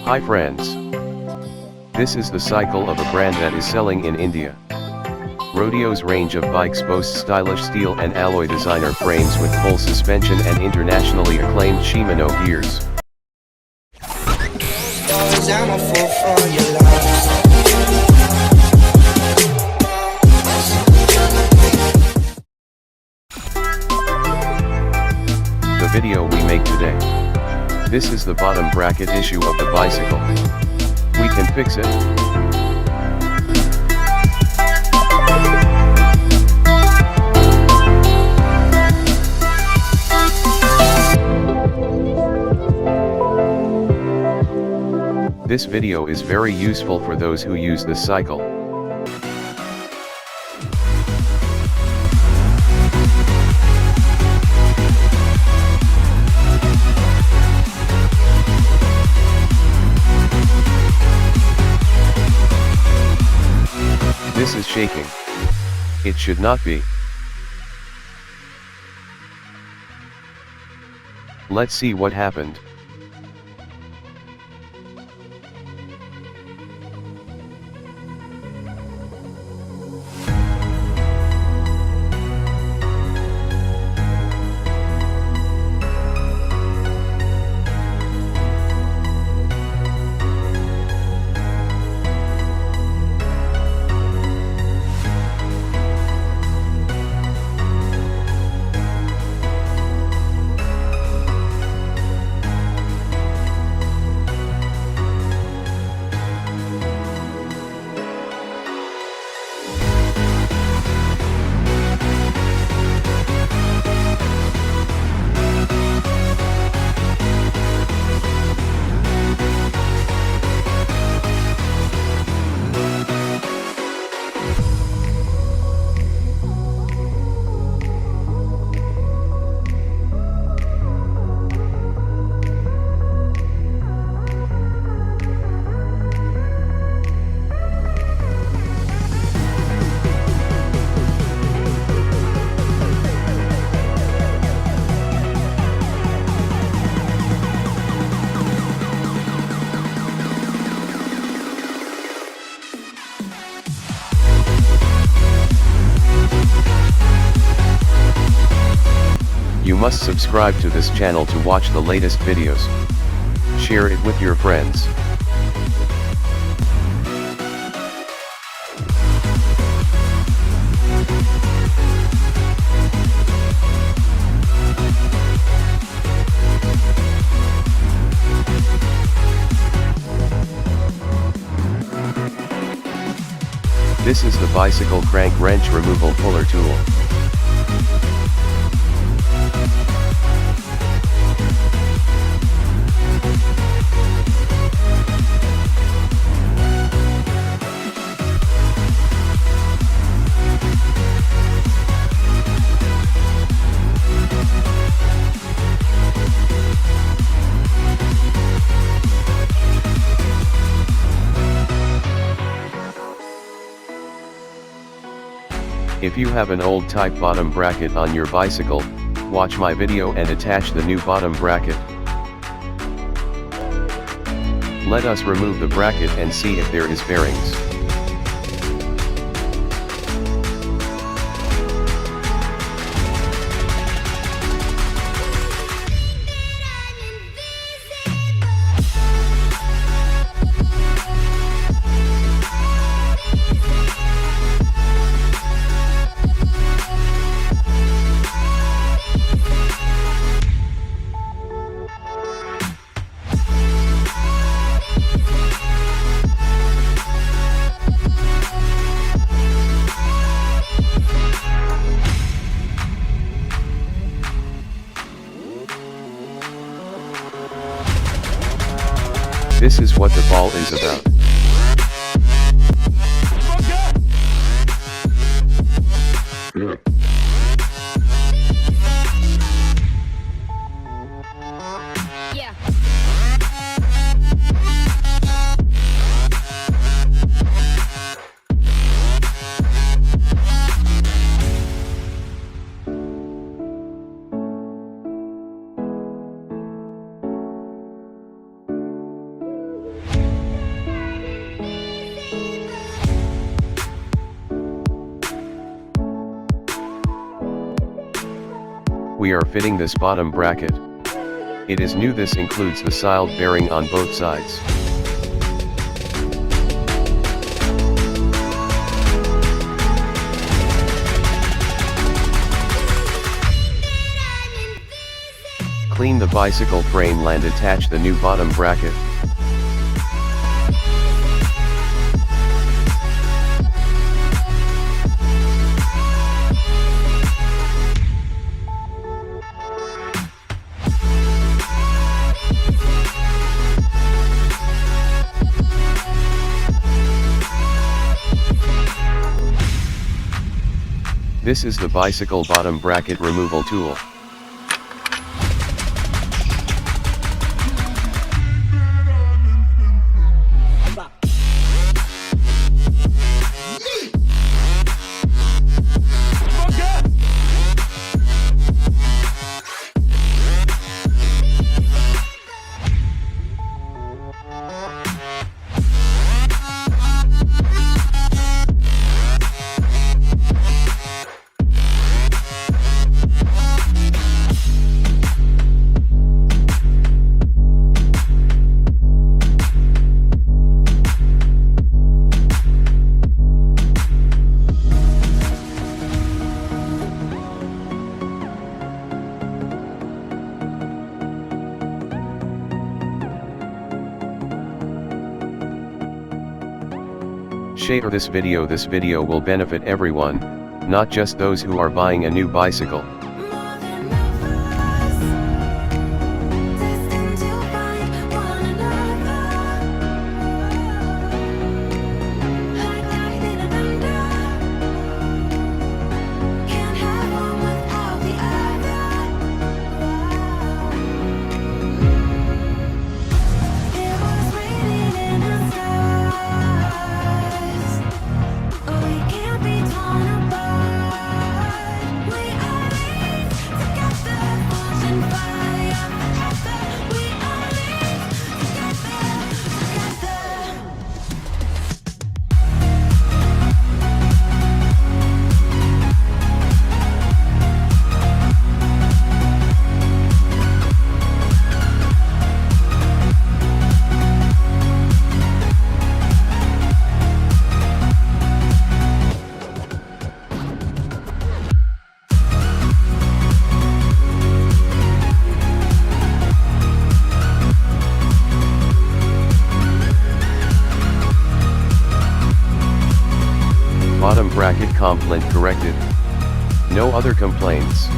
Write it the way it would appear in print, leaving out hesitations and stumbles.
Hi friends. This is the cycle of a brand that is selling in India. Rodeo's range of bikes boasts stylish steel and alloy designer frames with full suspension and internationally acclaimed Shimano gears. The video we make today. This is the bottom bracket issue of the bicycle. We can fix it. This video is very useful for those who use this cycle. This is shaking. It should not be. Let's see what happened. You must subscribe to this channel to watch the latest videos. Share it with your friends. This is the bicycle crank wrench removal puller tool. If you have an old type bottom bracket on your bicycle, watch my video and attach the new bottom bracket. Let us remove the bracket and see if there is bearings. This is what the ball is about. are fitting this bottom bracket. It is new. This includes the siled bearing on both sides. Clean the bicycle frame and attach the new bottom bracket. This is the bicycle bottom bracket removal tool. Share this video. This video will benefit everyone, not just those who are buying a new bicycle. Bottom bracket complaint corrected. No other complaints.